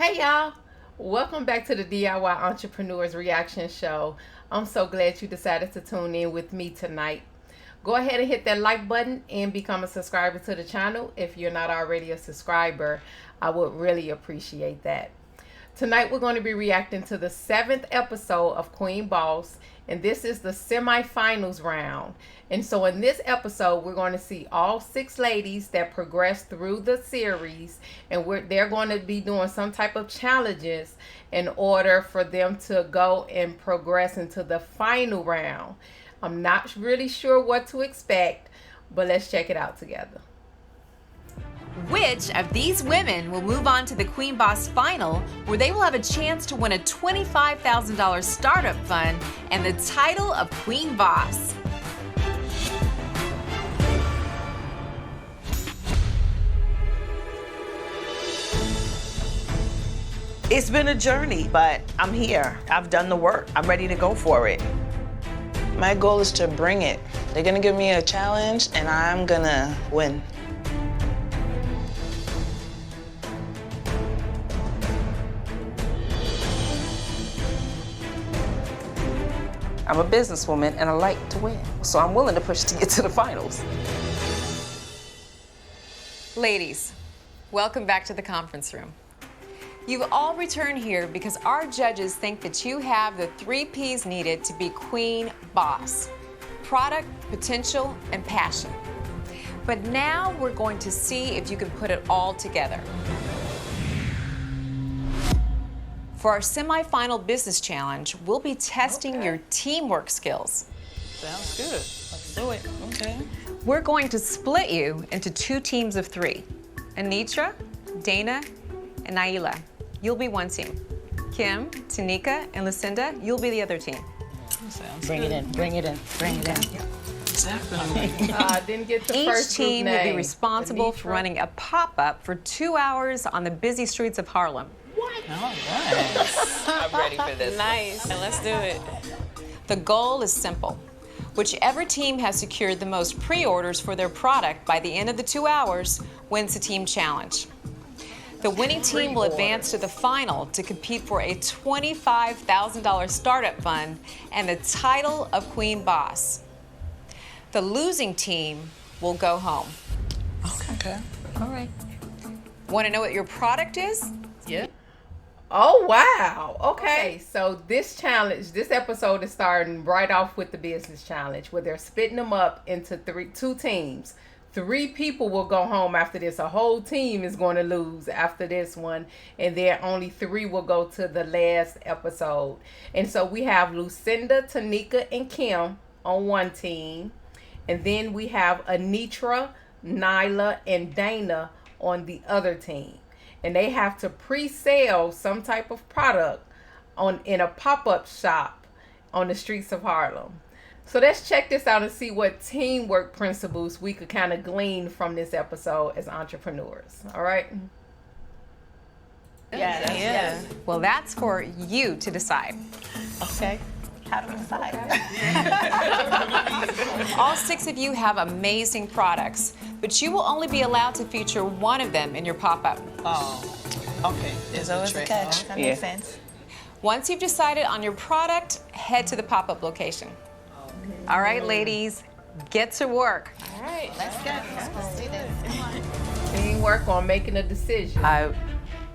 Hey y'all, welcome back to the DIY Entrepreneurs Reaction Show. I'm so glad you decided to tune in with me tonight. Go ahead and hit that like button and become a subscriber to the channel if you're not already a subscriber. I would really appreciate that. Tonight we're going to be reacting to the 7th episode of Queen Boss, and this is the semifinals round. And so in this episode, we're going to see all 6 ladies that progress through the series, and they're going to be doing some type of challenges in order for them to go and progress into the final round. I'm not really sure what to expect, but let's check it out together. Which of these women will move on to the Queen Boss final, where they will have a chance to win a $25,000 startup fund and the title of Queen Boss? It's been a journey, but I'm here. I've done the work. I'm ready to go for it. My goal is to bring it. They're gonna give me a challenge and I'm gonna win. I'm a businesswoman and I like to win, so I'm willing to push to get to the finals. Ladies, welcome back to the conference room. You've all returned here because our judges think that you have the 3 P's needed to be Queen Boss: product, potential, and passion. But now we're going to see if you can put it all together. For our semifinal business challenge, we'll be testing your teamwork skills. Sounds good. Let's do it. Okay. We're going to split you into 2 teams of 3. Anitra, Dana, and Naila, you'll be one team. Kim, Tanika, and Lucinda, you'll be the other team. Sounds Bring good. it in, bring it in, bring it in. Exactly. I didn't get the Each first group team will be name. responsible for Anitra. running a pop-up for 2 hours on the busy streets of Harlem. All right. I'm ready for this. Nice. Let's do it. The goal is simple. Whichever team has secured the most pre-orders for their product by the end of the 2 hours wins the team challenge. The winning team will advance to the final to compete for a $25,000 startup fund and the title of Queen Boss. The losing team will go home. Okay. All right. Want to know what your product is? Yeah. Oh, wow. Okay, so this episode is starting right off with the business challenge, where they're splitting them up into 2 teams. 3 people will go home after this. A whole team is going to lose after this one, and then only 3 will go to the last episode. And so we have Lucinda, Tanika, and Kim on one team, and then we have Anitra, Nyla, and Dana on the other team. And they have to pre-sell some type of product in a pop-up shop on the streets of Harlem. So let's check this out and see what teamwork principles we could kind of glean from this episode as entrepreneurs. All right? Yes. Well, that's for you to decide. Okay. How do we decide? All 6 of you have amazing products, but you will only be allowed to feature one of them in your pop-up. Oh. Okay. There's always a catch. That makes sense. Once you've decided on your product, head to the pop-up location. All right, ladies, get to work. All right. Let's go. Let's do this. Teamwork on making a decision. I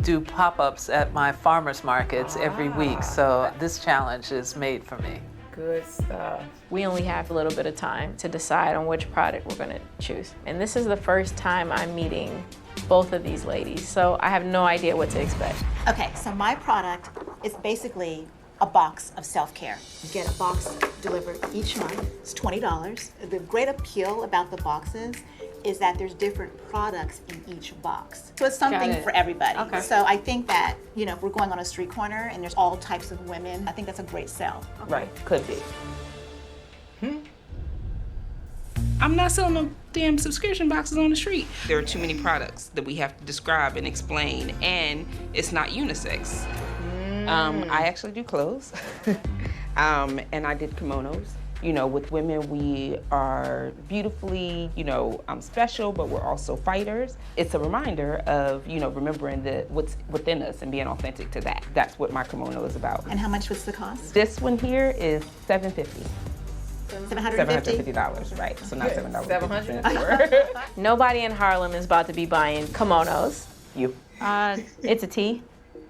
do pop-ups at my farmers markets every week, so this challenge is made for me. Good stuff. We only have a little bit of time to decide on which product we're going to choose. And this is the first time I'm meeting both of these ladies, so I have no idea what to expect. Okay, so my product is basically a box of self-care. You get a box delivered each month. It's $20. The great appeal about the boxes is that there's different products in each box. So it's something for everybody. Okay. So I think that, if we're going on a street corner and there's all types of women, I think that's a great sell. Right, could be. I'm not selling no damn subscription boxes on the street. There are too many products that we have to describe and explain, and it's not unisex. I actually do clothes, and I did kimonos, You know, with women, we are beautifully, special, but we're also fighters. It's a reminder of, remembering what's within us and being authentic to that. That's what my kimono is about. And how much was the cost? This one here is $750. $750? $750, right? So not $7. $700. Nobody in Harlem is about to be buying kimonos. You. It's a tea.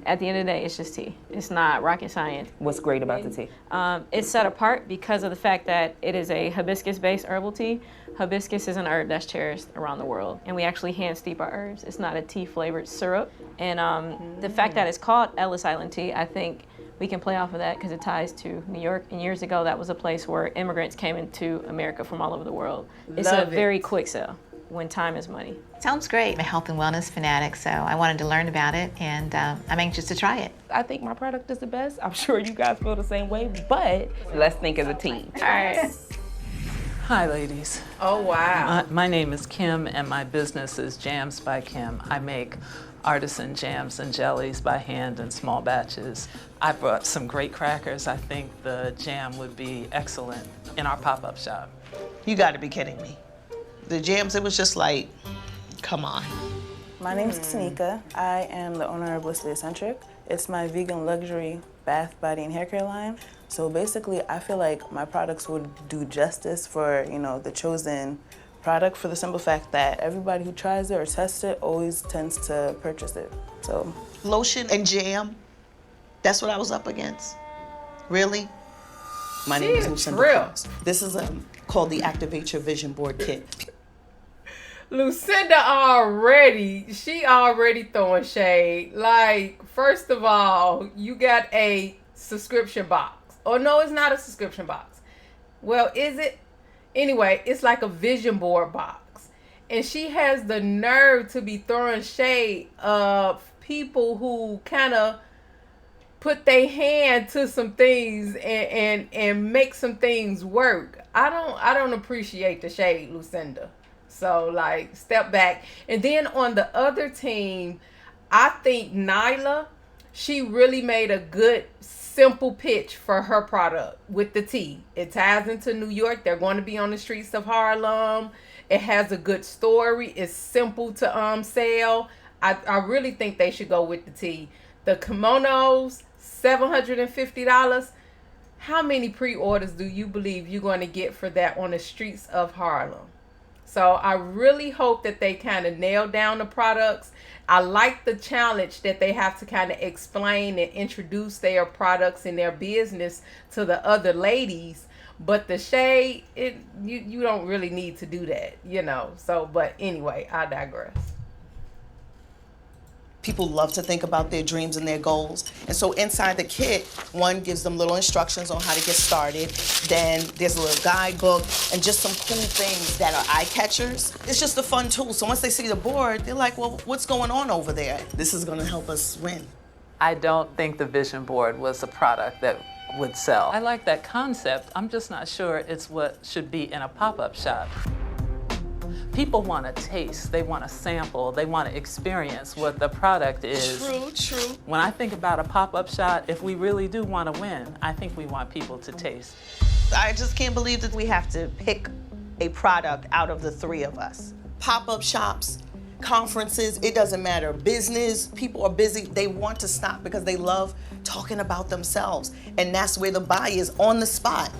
At the end of the day, it's just tea. It's not rocket science. What's great about the tea? It's set apart because of the fact that it is a hibiscus-based herbal tea. Hibiscus is an herb that's cherished around the world, and we actually hand steep our herbs. It's not a tea-flavored syrup. And the fact that it's called Ellis Island tea, I think we can play off of that because it ties to New York. And years ago, that was a place where immigrants came into America from all over the world. It's a very quick sell when time is money. Sounds great. I'm a health and wellness fanatic, so I wanted to learn about it, and I'm anxious to try it. I think my product is the best. I'm sure you guys feel the same way, but let's think as a team. All right. Hi, ladies. Oh, wow. My name is Kim, and my business is Jams by Kim. I make artisan jams and jellies by hand in small batches. I brought some great crackers. I think the jam would be excellent in our pop-up shop. You gotta be kidding me. The jams, it was just like, come on. My name is Tanika. I am the owner of Blissfully Eccentric. It's my vegan luxury bath, body, and hair care line. So basically, I feel like my products would do justice for, the chosen product, for the simple fact that everybody who tries it or tests it always tends to purchase it. So Lotion and jam, that's what I was up against. Really? My name is Lucinda Cross. This is called the Activate Your Vision Board Kit. Lucinda already throwing shade. Like, first of all, you got a subscription box. Oh, no, it's not a subscription box. Well, is it? Anyway, it's like a vision board box. And she has the nerve to be throwing shade of people who kind of put their hand to some things and make some things work. I don't appreciate the shade, Lucinda. So, like, step back. And then on the other team, I think Nyla, she really made a good, simple pitch for her product with the tea. It ties into New York. They're going to be on the streets of Harlem. It has a good story. It's simple to sell. I really think they should go with the tea. The kimonos, $750. How many pre-orders do you believe you're going to get for that on the streets of Harlem? So I really hope that they kind of nail down the products. I like the challenge that they have to kind of explain and introduce their products and their business to the other ladies. But the shade, you don't really need to do that, So, but anyway, I digress. People love to think about their dreams and their goals. And so inside the kit, one gives them little instructions on how to get started. Then there's a little guidebook and just some cool things that are eye catchers. It's just a fun tool. So once they see the board, they're like, well, what's going on over there? This is gonna help us win. I don't think the vision board was a product that would sell. I like that concept. I'm just not sure it's what should be in a pop-up shop. People want to taste, they want to sample, they want to experience what the product is. True. When I think about a pop-up shop, if we really do want to win, I think we want people to taste. I just can't believe that we have to pick a product out of the three of us. Pop-up shops, conferences, it doesn't matter. Business, people are busy. They want to stop because they love talking about themselves. And that's where the buy is, on the spot.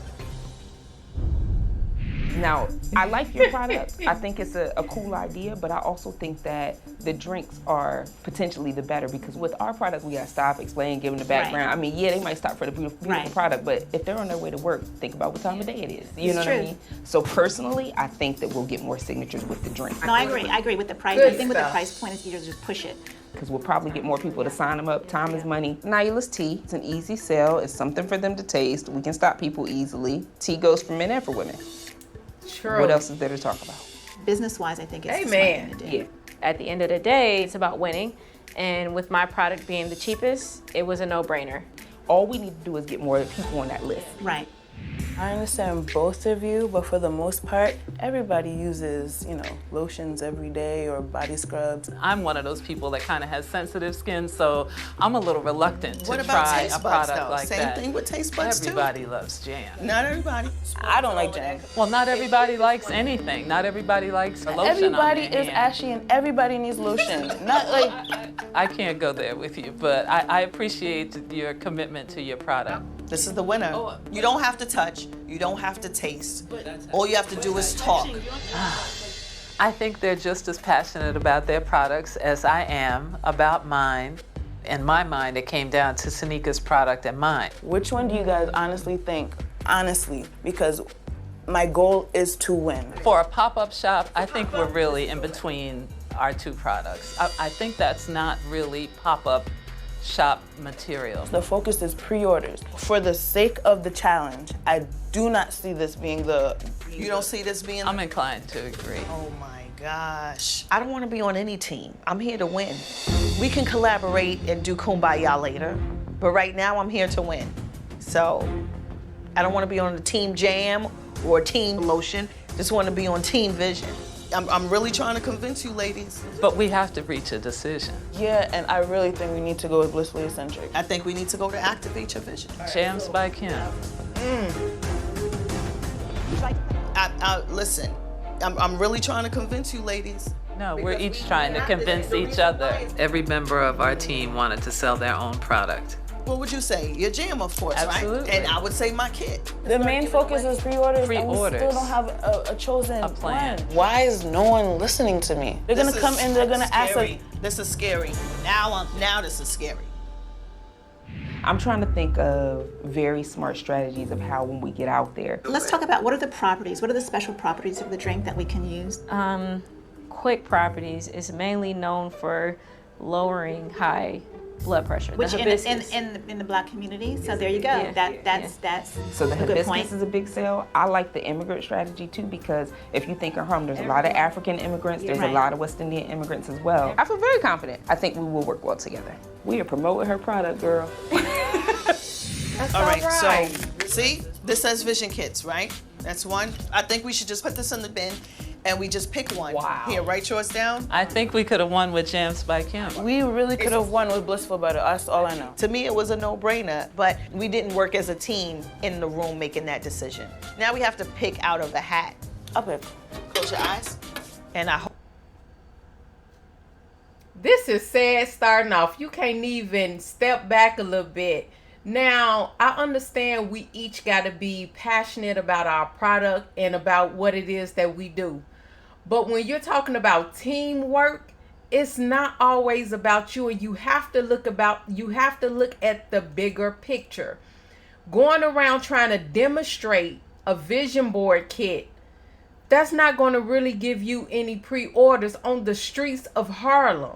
Now, I like your product. I think it's a cool idea, but I also think that the drinks are potentially the better, because with our product, we gotta stop, explain, give them the background. Right. I mean, yeah, they might stop for the beautiful product, but if they're on their way to work, think about what time of day it is. You know what I mean? So personally, I think that we'll get more signatures with the drink. No, I agree with the price. I think with the price point, it's easier to just push it. Because we'll probably get more people to sign them up. Time is money. Nyla's tea, it's an easy sell. It's something for them to taste. We can stop people easily. Tea goes for men and for women. True. What else is there to talk about? Business-wise, I think it's Amen. the smart thing to do. Yeah. At the end of the day, it's about winning. And with my product being the cheapest, it was a no-brainer. All we need to do is get more people on that list. Right. I understand both of you, but for the most part, everybody uses, lotions every day or body scrubs. I'm one of those people that kind of has sensitive skin, so I'm a little reluctant to try a product like that. Same thing with taste buds too. Everybody loves jam. Not everybody. I don't like jam. Well, not everybody likes anything. Not everybody likes lotion. Everybody on their is hand. ashy and everybody needs lotion. Not like I can't go there with you, but I appreciate your commitment to your product. This is the winner. You don't have to touch. You don't have to taste. All you have to do is talk. I think they're just as passionate about their products as I am about mine. In my mind, it came down to Sanika's product and mine. Which one do you guys honestly think? Honestly, because my goal is to win. For a pop-up shop, I think we're really in between our two products. I think that's not really pop-up shop material. The focus is pre-orders. For the sake of the challenge, I do not see this being the... You don't see this being... I'm inclined to agree. Oh my gosh. I don't want to be on any team. I'm here to win. We can collaborate and do kumbaya later, but right now I'm here to win. So I don't want to be on the team jam or team lotion. Just want to be on team vision. I'm really trying to convince you ladies. But we have to reach a decision. Yeah, and I really think we need to go with Blissfully Eccentric. I think we need to go to Activate Your Vision. Jams by Kim. Listen, I'm really trying to convince you ladies. No, we're each trying to convince each other. Every member of our team wanted to sell their own product. What would you say? Your jam, of course, Absolutely. right? And I would say my kit. The main focus is pre-orders, and we still don't have a chosen plan. Why is no one listening to me? They're gonna come in, they're gonna ask us. This is scary. Now this is scary. I'm trying to think of very smart strategies of how when we get out there. Let's talk about what are the properties, what are the special properties of the drink that we can use? Quick properties is mainly known for lowering high blood pressure. Which the in the Black community, so there you go. Yeah, That's So the a good point. hibiscus is a big sell. I like the immigrant strategy too, because if you think of Harlem, there's a lot of African immigrants, there's Right. a lot of West Indian immigrants as well. I feel very confident. I think we will work well together. We are promoting her product, girl. All right, so see, this says Vision Kits, right? That's one. I think we should just put this in the bin and we just pick one. Wow. Here, write yours down. I think we could have won with Jams by Kim. We really could have won with Blissful Butter. That's all I know. To me, it was a no-brainer, but we didn't work as a team in the room making that decision. Now we have to pick out of the hat. I'll pick. Close your eyes. And I hope. This is sad starting off. You can't even step back a little bit. Now, I understand we each got to be passionate about our product and about what it is that we do. But when you're talking about teamwork, it's not always about you, and you have to look at the bigger picture. Going around trying to demonstrate a vision board kit, that's not going to really give you any pre-orders on the streets of Harlem.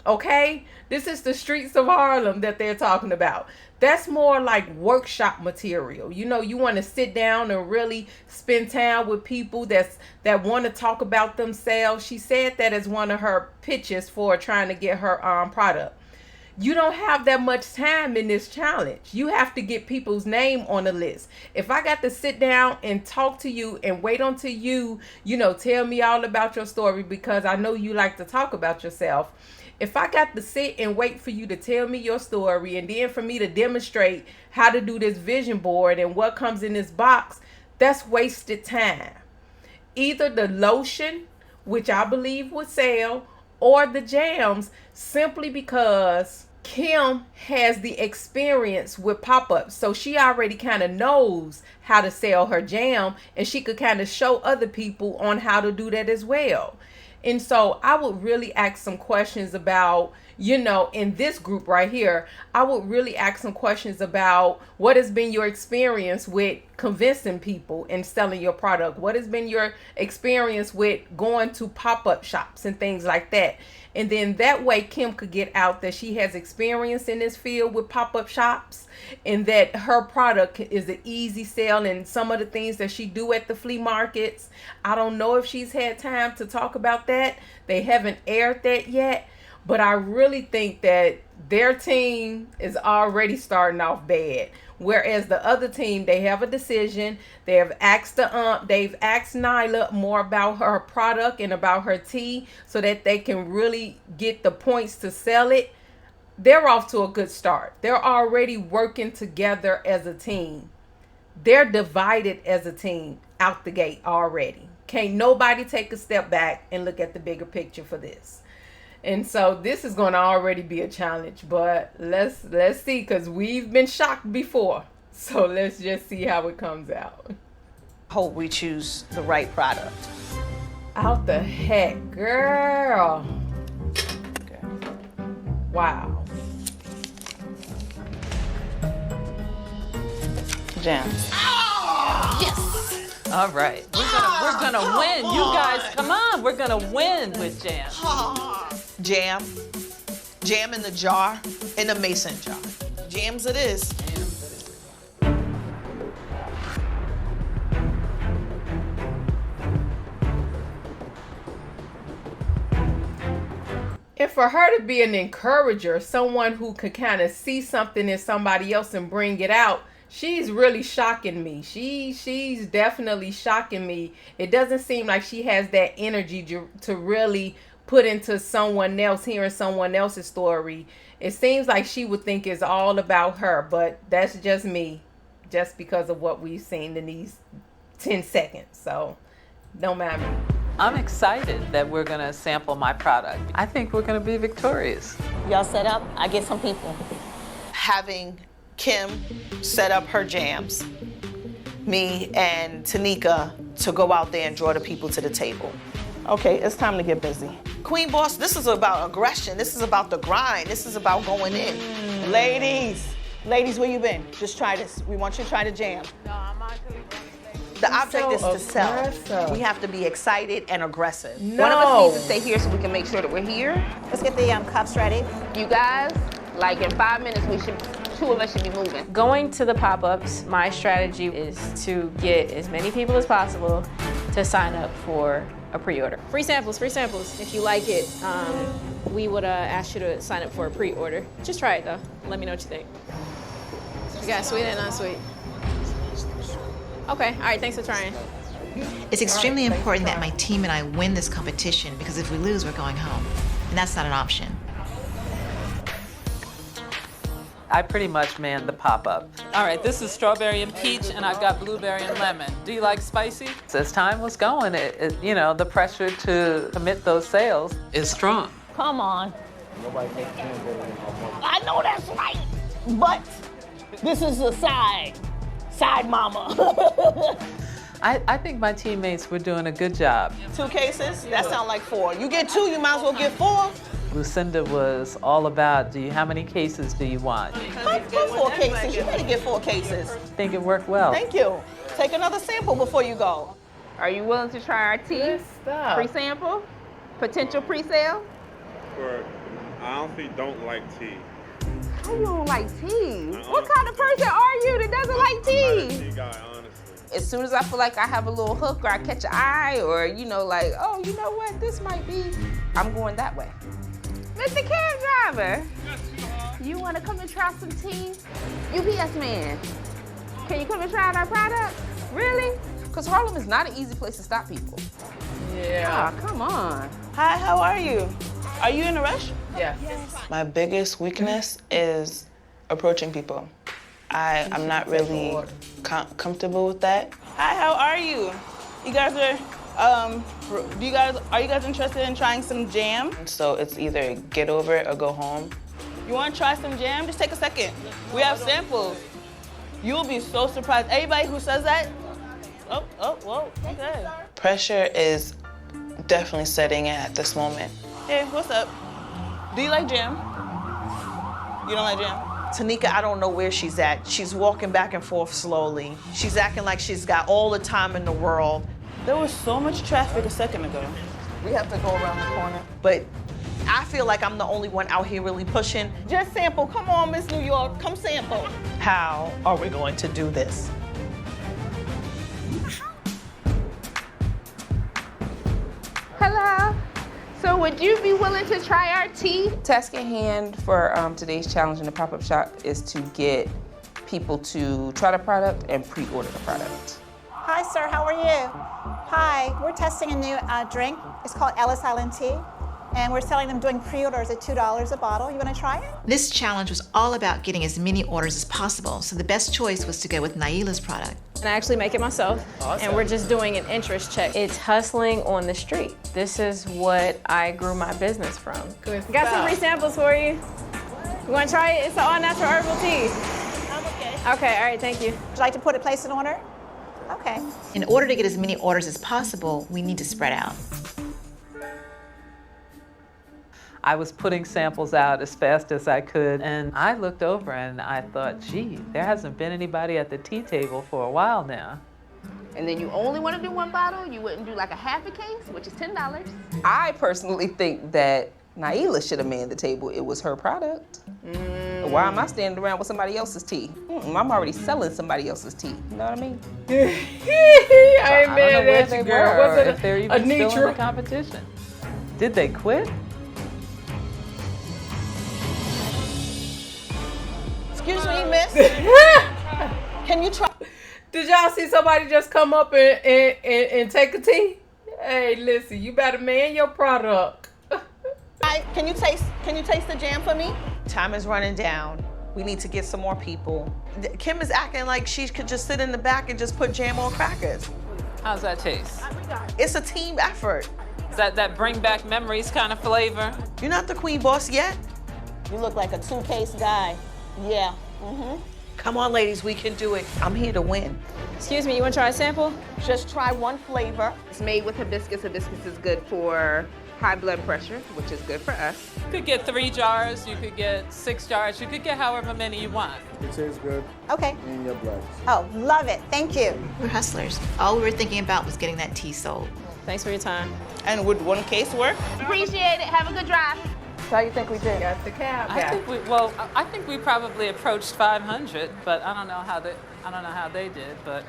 Okay? This is the streets of Harlem that they're talking about. That's more like workshop material. You know, you want to sit down and really spend time with people that want to talk about themselves. She said that as one of her pitches for trying to get her product. You don't have that much time in this challenge. You have to get people's name on the list. If I got to sit down and talk to you and wait until you tell me all about your story, because I know you like to talk about yourself. If I got to sit and wait for you to tell me your story and then for me to demonstrate how to do this vision board and what comes in this box, that's wasted time. Either the lotion, which I believe would sell, or the jams, simply because Kim has the experience with pop-ups. So she already kind of knows how to sell her jam, and she could kind of show other people on how to do that as well. And so I would really ask some questions about, in this group right here, I would really ask some questions about what has been your experience with convincing people and selling your product? What has been your experience with going to pop-up shops and things like that? And then that way Kim could get out that she has experience in this field with pop-up shops and that her product is an easy sell, and some of the things that she do at the flea markets. I don't know if she's had time to talk about that. They haven't aired that yet. But I really think that their team is already starting off bad. Whereas the other team, they have a decision. They have asked they've asked Nyla more about her product and about her tea so that they can really get the points to sell it. They're off to a good start. They're already working together as a team. They're divided as a team out the gate already. Can't nobody take a step back and look at the bigger picture for this. And so this is going to already be a challenge, but let's see, because we've been shocked before. So let's just see how it comes out. Hope we choose the right product. Out the heck, girl. Okay. Wow. Jams. All right, we're gonna win. You guys, come on, we're gonna win with jam. Jam. Jam in the jar, in a mason jar. Jams it is. And for her to be an encourager, someone who could kind of see something in somebody else and bring it out, she's really shocking me. She's definitely shocking me. It doesn't seem like she has that energy to really put into someone else, hearing someone else's story. It seems like she would think it's all about her, but that's just me, just because of what we've seen in these 10 seconds. So don't mind me. I'm excited that we're gonna sample my product. I think we're gonna be victorious. Y'all set up? I get some people. Having Kim set up her jams, me and Tanika to go out there and draw the people to the table. Okay, it's time to get busy. Queen Boss, this is about aggression. This is about the grind. This is about going in. Ladies, where you been? Just try this. We want you to try the jam. The object so is to sell. aggressive. We have to be excited and aggressive. No. One of us needs to stay here so we can make sure that we're here. Let's get the cups ready. You guys, like in 5 minutes, two of us should be moving. Going to the pop-ups, my strategy is to get as many people as possible to sign up for a pre-order. Free samples. If you like it, we would ask you to sign up for a pre-order. Just try it though. Let me know what you think. You got sweet and non-sweet. Okay, all right, thanks for trying. It's extremely important that my team and I win this competition, because if we lose, we're going home. And that's not an option. I pretty much manned the pop-up. All right, this is strawberry and peach, and I've got blueberry and lemon. Do you like spicy? As time was going, the pressure to commit those sales is strong. Come on. I know that's right, but this is a side mama. I think my teammates were doing a good job. 2 cases? That sounds like 4. You get 2, you might as well get 4. Lucinda was all about, how many cases do you want? Come 4 cases. You better get 4 cases. I think it worked well. Thank you. Take another sample before you go. Are you willing to try our tea? Good stuff. Pre-sample? Potential pre-sale? I honestly don't like tea. How you don't like tea? What kind of person are you that doesn't like tea? I'm not a tea guy, honestly. As soon as I feel like I have a little hook or I catch an eye or, like, oh, you know what, this might be, I'm going that way. Mr. Cab Driver, you want to come and try some tea? UPS man, can you come and try out our product? Really? Because Harlem is not an easy place to stop people. Yeah. Oh, come on. Hi, how are you? Are you in a rush? Yeah. My biggest weakness is approaching people. I'm not really comfortable with that. Hi, how are you? You guys are you guys interested in trying some jam? So it's either get over it or go home. You want to try some jam? Just take a second. We have samples. You'll be so surprised. Everybody who says that, whoa, okay. Pressure is definitely setting in at this moment. Hey, what's up? Do you like jam? You don't like jam? Tanika, I don't know where she's at. She's walking back and forth slowly. She's acting like she's got all the time in the world. There was so much traffic a second ago. We have to go around the corner. But I feel like I'm the only one out here really pushing. Just sample. Come on, Miss New York. Come sample. How are we going to do this? Hello. So would you be willing to try our tea? Task at hand for today's challenge in the pop-up shop is to get people to try the product and pre-order the product. Hi, sir. How are you? Hi. We're testing a new drink. It's called Ellis Island Tea. And we're selling them doing pre-orders at $2 a bottle. You want to try it? This challenge was all about getting as many orders as possible, so the best choice was to go with Naila's product. And I actually make it myself, and we're just doing an interest check. It's hustling on the street. This is what I grew my business from. Good Got some stuff. free samples for you. You want to try it? It's an all-natural herbal tea. I'm okay. Okay, all right, thank you. Would you like to place an order? Okay. In order to get as many orders as possible, we need to spread out. I was putting samples out as fast as I could, and I looked over and I thought, gee, there hasn't been anybody at the tea table for a while now. And then you only want to do one bottle? You wouldn't do like a half a case, which is $10? I personally think that Naila should have manned the table. It was her product. Why am I standing around with somebody else's tea? I'm already selling somebody else's tea. You know what I mean? I ain't I don't know mad where at they you, were, girl. or Was if they're it even still in the Anitra? competition. Did they quit? Excuse me, miss. Can you try? Did y'all see somebody just come up and take a tea? Hey, listen, you better man your product. Can you taste the jam for me? Time is running down. We need to get some more people. Kim is acting like she could just sit in the back and just put jam on crackers. How's that taste? It's a team effort. Is that bring back memories kind of flavor? You're not the queen boss yet? You look like a two-case guy. Yeah. Come on, ladies, we can do it. I'm here to win. Excuse me, you want to try a sample? Just try one flavor. It's made with hibiscus. Hibiscus is good for high blood pressure, which is good for us. You could get 3 jars, you could get 6 jars, you could get however many you want. It tastes good Okay. in your blood. Oh, love it. Thank you. We're hustlers. All we were thinking about was getting that tea sold. Thanks for your time. And would one case work? Appreciate it. Have a good drive. So how you think we did? Got the cap. I think we probably approached 500, but I don't know how they did, but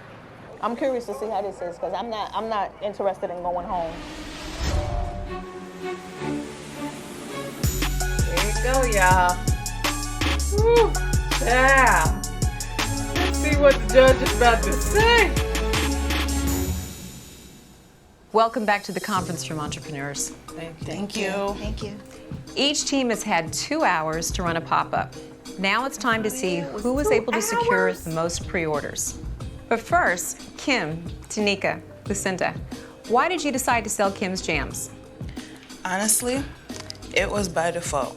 I'm curious to see how this is because I'm not interested in going home. There you go, y'all. Woo. Yeah. Let's see what the judge is about to say. Welcome back to the conference room, entrepreneurs. Thank you. Thank you. Each team has had 2 hours to run a pop-up. Now it's time to see who was able to secure the most pre-orders. But first, Kim, Tanika, Lucinda, why did you decide to sell Kim's jams? Honestly, it was by default.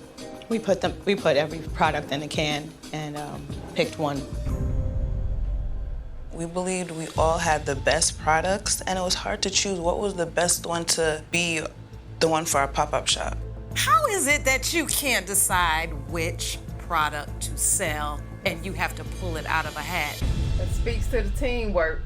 We put every product in a can and picked one. We believed we all had the best products, and it was hard to choose what was the best one to be the one for our pop-up shop. How is it that you can't decide which product to sell and you have to pull it out of a hat? That speaks to the teamwork.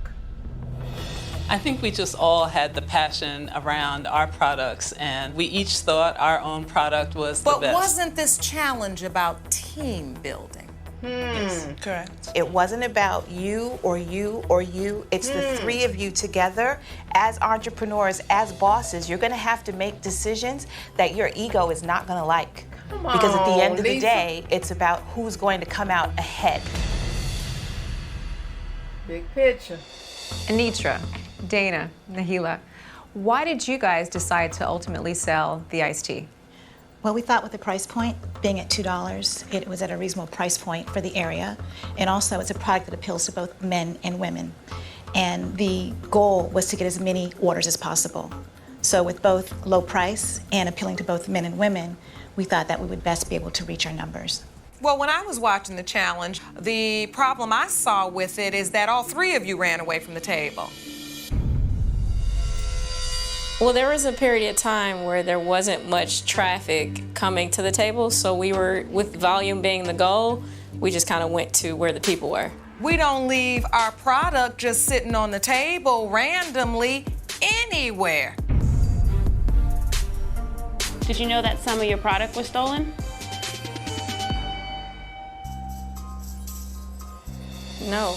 I think we just all had the passion around our products, and we each thought our own product was the But best. wasn't this challenge about team building? Yes, correct. It wasn't about you or you or you. It's the 3 of you together. As entrepreneurs, as bosses, you're going to have to make decisions that your ego is not going to like. Because at the end of the day, it's about who's going to come out ahead. Big picture. Anitra, Dana, Nahila, why did you guys decide to ultimately sell the iced tea? Well, we thought with the price point being at $2, it was at a reasonable price point for the area. And also, it's a product that appeals to both men and women. And the goal was to get as many orders as possible. So with both low price and appealing to both men and women, we thought that we would best be able to reach our numbers. Well, when I was watching the challenge, the problem I saw with it is that all 3 of you ran away from the table. Well, there was a period of time where there wasn't much traffic coming to the table, so we were, with volume being the goal, we just kind of went to where the people were. We don't leave our product just sitting on the table randomly anywhere. Did you know that some of your product was stolen? No.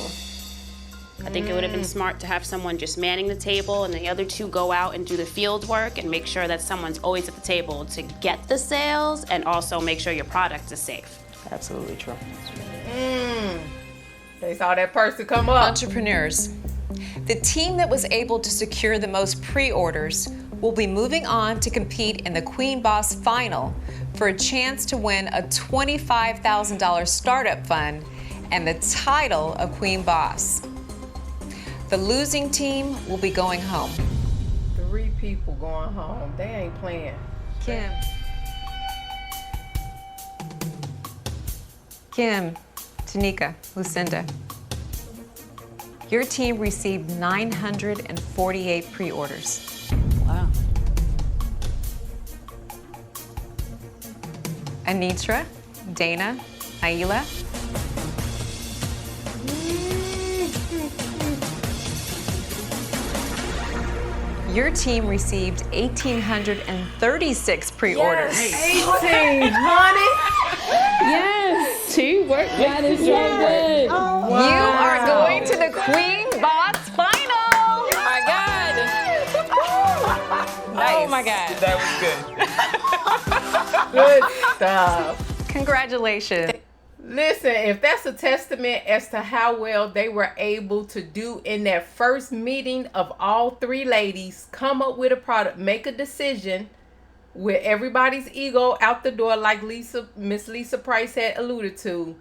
I think it would have been smart to have someone just manning the table and the other two go out and do the field work and make sure that someone's always at the table to get the sales and also make sure your product is safe. Absolutely true. They saw that person come up. Entrepreneurs. The team that was able to secure the most pre-orders will be moving on to compete in the Queen Boss Final for a chance to win a $25,000 startup fund and the title of Queen Boss. The losing team will be going home. 3 people going home. They ain't playing. Kim, Tanika, Lucinda. Your team received 948 pre-orders. Wow. Anitra, Dana, Aila. Your team received 1,836 pre-orders. Yes, 18, honey. Yes, teamwork. That is so good. Oh, wow. You are going to the Queen Boss Final. Oh my God. Nice. Oh my God. That was Good good. stuff. Congratulations. Listen, if that's a testament as to how well they were able to do in that first meeting of all 3 ladies, come up with a product, make a decision with everybody's ego out the door, like Miss Lisa Price had alluded to,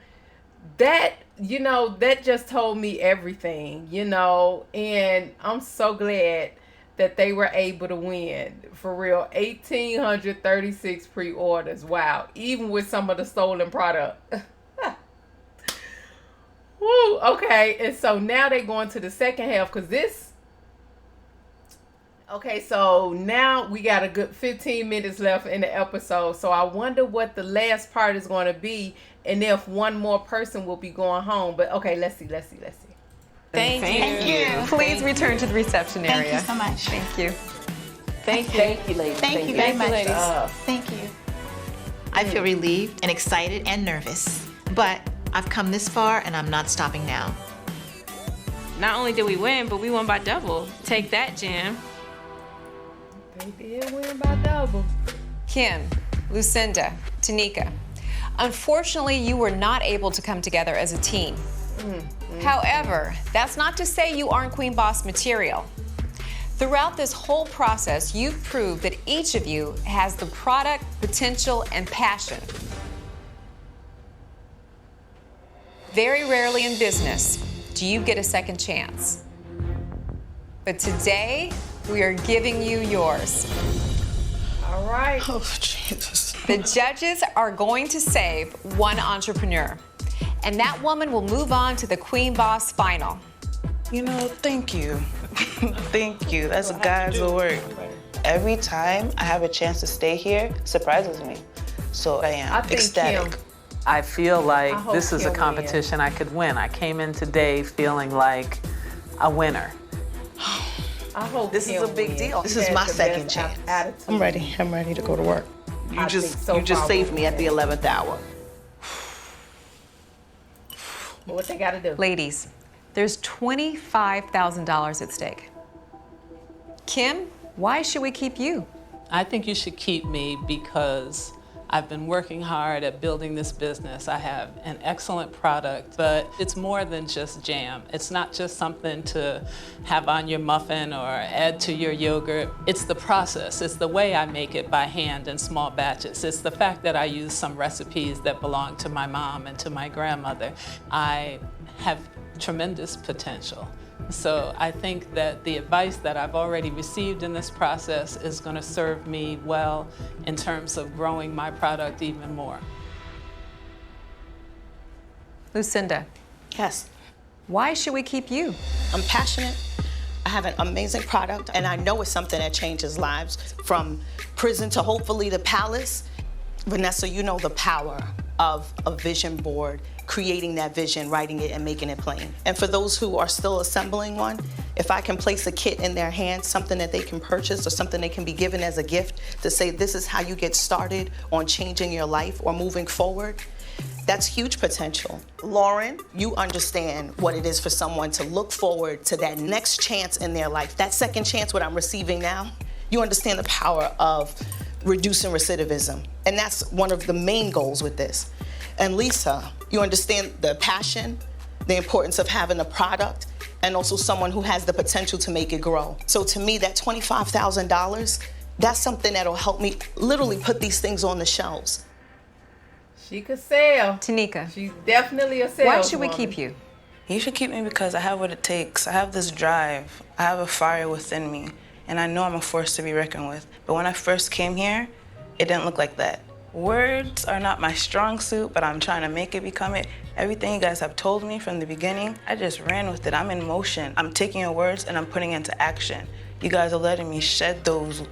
that, you know, that just told me everything, you know, and I'm so glad that they were able to win. For real, 1,836 pre-orders. Wow. Even with some of the stolen product. Woo, okay. And so now they're going to the second half because this... Okay, so now we got a good 15 minutes left in the episode. So I wonder what the last part is going to be and if one more person will be going home. But okay, let's see. Thank you. Please return to the reception area. Thank you so much. Thank you. Thank you, ladies. Thank you very much. ladies. Thank you. I feel relieved and excited and nervous, but I've come this far and I'm not stopping now. Not only did we win, but we won by double. Take that, Jam. They did win by double. Kim, Lucinda, Tanika. Unfortunately, you were not able to come together as a team. However, that's not to say you aren't Queen Boss material. Throughout this whole process, you've proved that each of you has the product, potential, and passion. Very rarely in business do you get a second chance. But today, we are giving you yours. All right. Oh, Jesus. The judges are going to save one entrepreneur, and that woman will move on to the Queen Boss Final. You know, thank you. Thank you. That's God's work. Every time I have a chance to stay here, surprises me. So I am ecstatic. Kim, I feel like this is a Kim competition I could win. I came in today feeling like a winner. I hope This Kim is a big wins. deal. This She is has my the second best chance. attitude. I'm ready. I'm ready to go to work. I You think so just far saved we me at the 11th hour. What they got to do? Ladies, there's $25,000 at stake. Kim, why should we keep you? I think you should keep me because I've been working hard at building this business. I have an excellent product, but it's more than just jam. It's not just something to have on your muffin or add to your yogurt. It's the process. It's the way I make it by hand in small batches. It's the fact that I use some recipes that belong to my mom and to my grandmother. I have tremendous potential. So I think that the advice that I've already received in this process is going to serve me well in terms of growing my product even more. Lucinda, Yes. why should we keep you? I'm passionate. I have an amazing product, and I know it's something that changes lives from prison to hopefully the palace. Vanessa, you know the power of a vision board, creating that vision, writing it, and making it plain. And for those who are still assembling one, if I can place a kit in their hands, something that they can purchase or something they can be given as a gift to say this is how you get started on changing your life or moving forward, That's huge potential. Lauren, you understand what it is for someone to look forward to that next chance in their life. That second chance, what I'm receiving now, you understand the power of reducing recidivism. And that's one of the main goals with this. And Lisa, you understand the passion, the importance of having a product, and also someone who has the potential to make it grow. So to me, that $25,000, that's something that'll help me literally put these things on the shelves. She could sell. Tanika. She's definitely a saleswoman. Why should we keep you? You should keep me because I have what it takes. I have this drive. I have a fire within me. And I know I'm a force to be reckoned with. But when I first came here, it didn't look like that. Words are not my strong suit, but I'm trying to make it become it. Everything you guys have told me from the beginning, I just ran with it. I'm in motion. I'm taking your words and I'm putting it into action. You guys are letting me shed the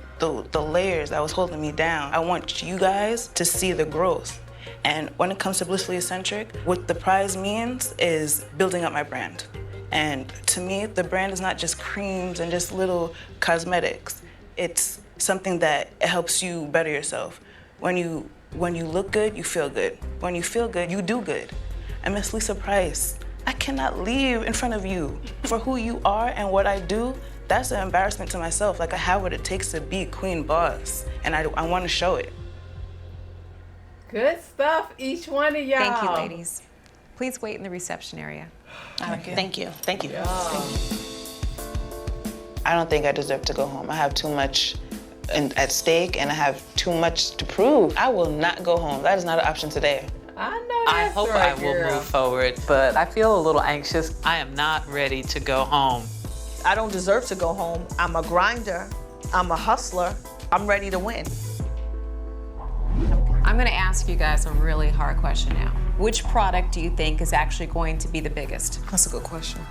layers that was holding me down. I want you guys to see the growth. And when it comes to Blissfully Eccentric, what the prize means is building up my brand. And to me, the brand is not just creams and just little cosmetics. It's something that helps you better yourself. When you look good, you feel good. When you feel good, you do good. And Miss Lisa Price, I cannot leave in front of you for who you are and what I do. That's an embarrassment to myself. Like, I have what it takes to be queen boss, and I want to show it. Good stuff, each one of y'all. Thank you, ladies. Please wait in the reception area. Thank you. Thank you. I don't think I deserve to go home. I have too much at stake, and I have too much to prove. I will not go home. That is not an option today. I know I that's hope right, I will girl. move forward, but I feel a little anxious. I am not ready to go home. I don't deserve to go home. I'm a grinder. I'm a hustler. I'm ready to win. I'm going to ask you guys a really hard question now. Which product do you think is actually going to be the biggest? That's a good question.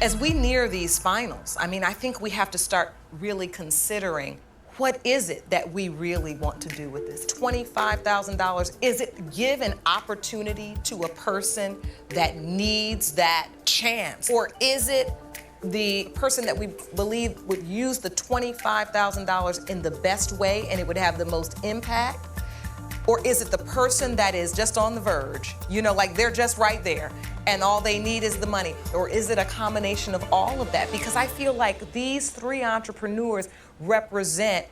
As we near these finals, I mean, I think we have to start really considering what is it that we really want to do with this? $25,000, is it give an opportunity to a person that needs that chance? Or is it the person that we believe would use the $25,000 in the best way and it would have the most impact? Or is it the person that is just on the verge, you know, like they're just right there and all they need is the money? Or is it a combination of all of that? Because I feel like these three entrepreneurs represent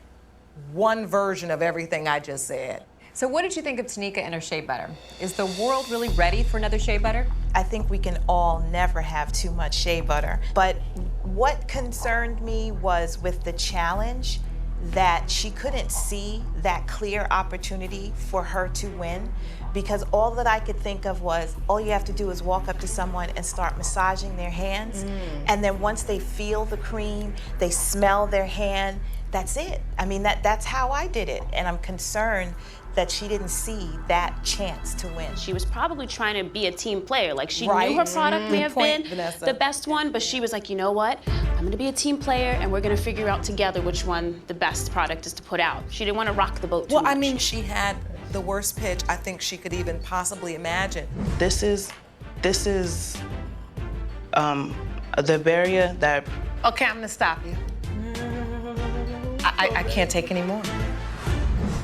one version of everything I just said. So what did you think of Tanika and her shea butter? Is the world really ready for another shea butter? I think we can all never have too much shea butter. But what concerned me was with the challenge that she couldn't see that clear opportunity for her to win, because all that I could think of was all you have to do is walk up to someone and start massaging their hands. And then once they feel the cream, they smell their hand, that's it. I mean, that's how I did it. And I'm concerned that she didn't see that chance to win. She was probably trying to be a team player. Like, she Right. knew her product may Good have point, been Vanessa. the best one, but she was like, you know what? I'm gonna be a team player and we're gonna figure out together which one the best product is to put out. She didn't want to rock the boat too Well, much. I mean, she had the worst pitch I think she could even possibly imagine. This is the barrier that Okay, I'm gonna stop you. I can't take any more.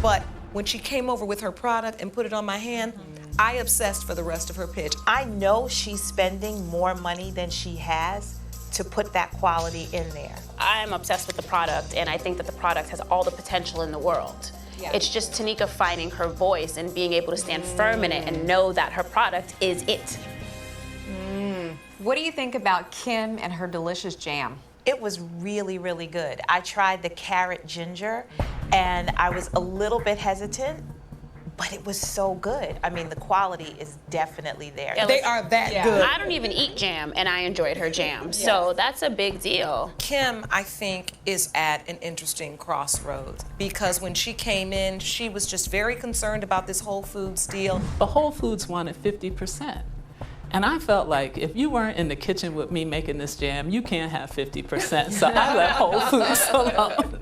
But when she came over with her product and put it on my hand, I obsessed for the rest of her pitch. I know she's spending more money than she has to put that quality in there. I'm obsessed with the product, and I think that the product has all the potential in the world. Yeah. It's just Tanika finding her voice and being able to stand firm in it and know that her product is it. What do you think about Kim and her delicious jam? It was really, really good. I tried the carrot ginger, and I was a little bit hesitant, but it was so good. I mean, the quality is definitely there. Yeah, They are that good. I don't even eat jam, and I enjoyed her jam, so that's a big deal. Kim, I think, is at an interesting crossroads because when she came in, she was just very concerned about this Whole Foods deal. But Whole Foods wanted 50%. And I felt like if you weren't in the kitchen with me making this jam, you can't have 50%. So I let Whole Foods alone.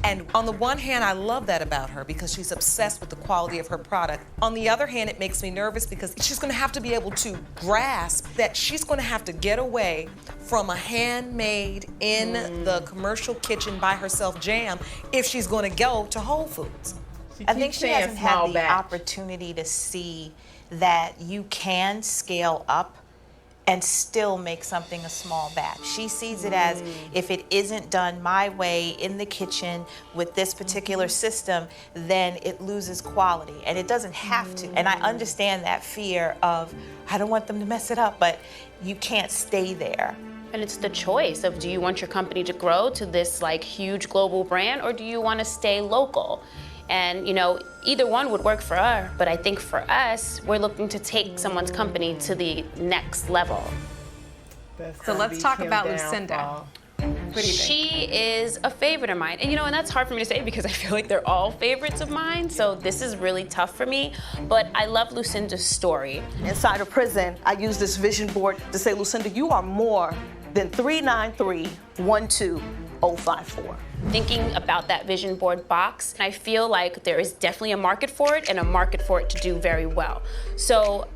And on the one hand, I love that about her because she's obsessed with the quality of her product. On the other hand, it makes me nervous because she's gonna have to be able to grasp that she's gonna have to get away from a handmade in the commercial kitchen by herself jam if she's gonna go to Whole Foods. I think she hasn't had the opportunity to see that you can scale up and still make something a small batch. She sees it as, if it isn't done my way in the kitchen with this particular system, then it loses quality, and it doesn't have to. And I understand that fear of, I don't want them to mess it up, but you can't stay there. And it's the choice of, do you want your company to grow to this like huge global brand, or do you want to stay local? And you know, either one would work for her, but I think for us, we're looking to take someone's company to the next level. So let's talk about Lucinda. What do you think? She is a favorite of mine. And you know, and that's hard for me to say because I feel like they're all favorites of mine. So this is really tough for me. But I love Lucinda's story. Inside of prison, I use this vision board to say, Lucinda, you are more than 393-12054. Thinking about that vision board box, I feel like there is definitely a market for it and a market for it to do very well. So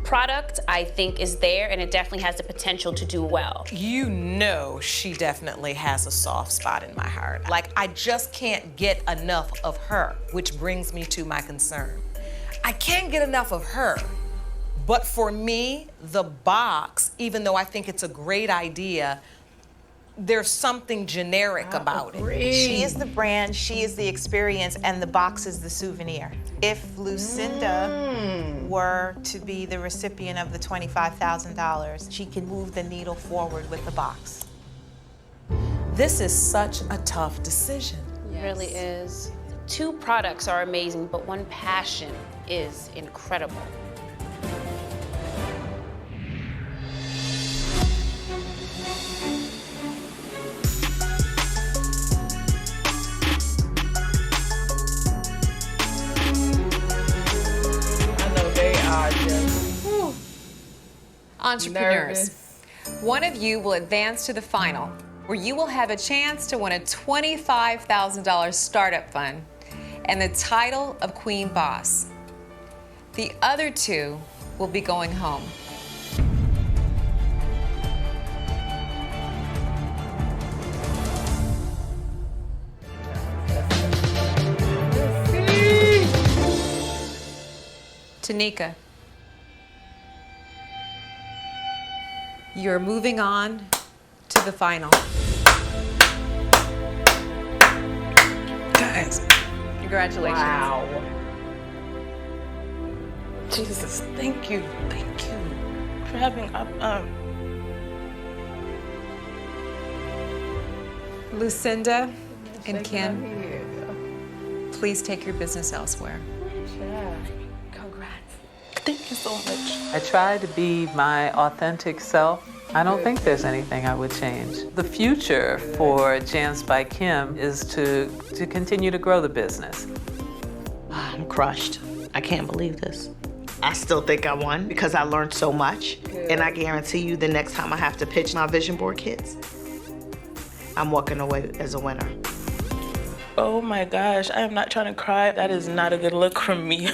product, I think, is there, and it definitely has the potential to do well. You know she definitely has a soft spot in my heart. Like, I just can't get enough of her, which brings me to my concern. I can't get enough of her, but for me, the box, even though I think it's a great idea, there's something generic about it. She is the brand, she is the experience, and the box is the souvenir. If Lucinda were to be the recipient of the $25,000, she can move the needle forward with the box. This is such a tough decision. It really is. 2 products are amazing, but one passion is incredible. Entrepreneurs, one of you will advance to the final, where you will have a chance to win a $25,000 startup fund and the title of Queen Boss. The other 2 will be going home. Tanika, you're moving on to the final. Guys. Congratulations. Wow. Jesus, thank you for having Lucinda and Kim, please take your business elsewhere. Thank you so much. I try to be my authentic self. I don't think there's anything I would change. The future for Jams by Kim is to continue to grow the business. I'm crushed. I can't believe this. I still think I won because I learned so much. And I guarantee you the next time I have to pitch my vision board kits, I'm walking away as a winner. Oh my gosh, I am not trying to cry. That is not a good look from me.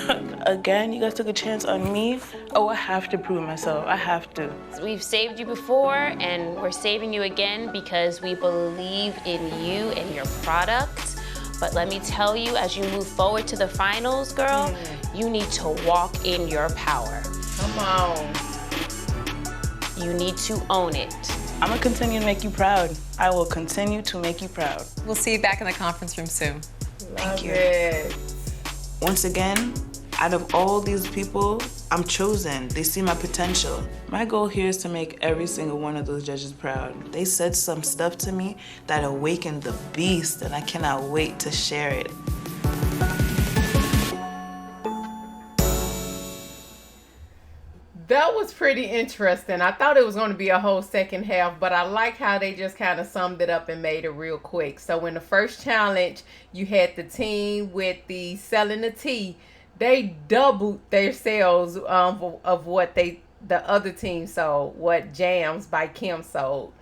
Again, you guys took a chance on me. Oh, I have to prove myself. I have to. We've saved you before, and we're saving you again because we believe in you and your product. But let me tell you, as you move forward to the finals, girl, you need to walk in your power. Come on. You need to own it. I'm gonna continue to make you proud. I will continue to make you proud. We'll see you back in the conference room soon. Thank you. It. Once again, out of all these people, I'm chosen. They see my potential. My goal here is to make every single one of those judges proud. They said some stuff to me that awakened the beast, and I cannot wait to share it. That was pretty interesting. I thought it was going to be a whole second half, but I like how they just kind of summed it up and made it real quick. So in the first challenge, you had the team with the selling the tea. They doubled their sales of what the other team sold, what Jams by Kim sold.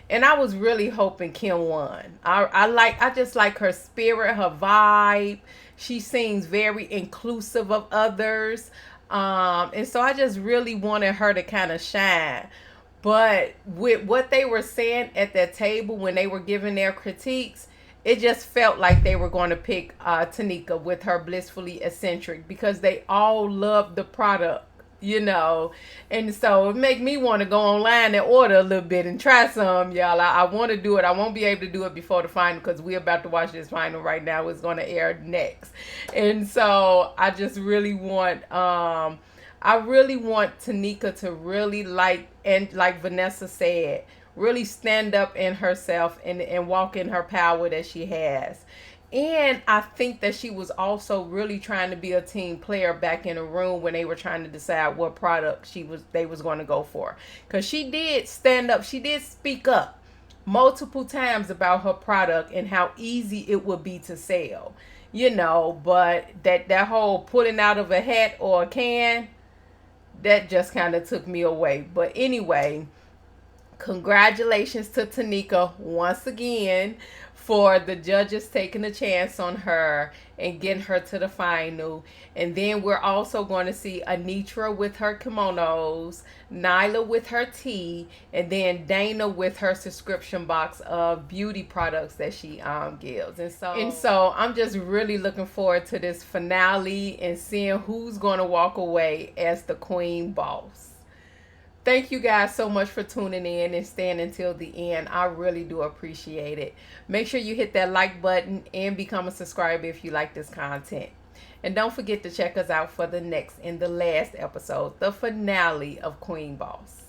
And I was really hoping Kim won. I just like her spirit, her vibe. She seems very inclusive of others. And so I just really wanted her to kind of shine. But with what they were saying at that table when they were giving their critiques, it just felt like they were going to pick Tanika with her blissfully eccentric, because they all loved the product. you know. And so it make me want to go online and order a little bit and try some, y'all. I want to do it. I won't be able to do it before the final because we're about to watch this final right now. It's going to air next. And so I just really want Tanika to really, like Vanessa said, really stand up in herself and walk in her power that she has. And I think that she was also really trying to be a team player back in the room when they were trying to decide what product they was going to go for. Because she did stand up. She did speak up multiple times about her product and how easy it would be to sell. You know, but that whole pulling out of a hat or a can, that just kind of took me away. But anyway, congratulations to Tanika once again for the judges taking a chance on her and getting her to the final. And then we're also going to see Anitra with her kimonos, Nyla with her tea, and then Dana with her subscription box of beauty products that she gives. And so I'm just really looking forward to this finale and seeing who's going to walk away as the queen boss. Thank you guys so much for tuning in and staying until the end. I really do appreciate it. Make sure you hit that like button and become a subscriber if you like this content. And don't forget to check us out for the next and the last episode, the finale of Queen Boss.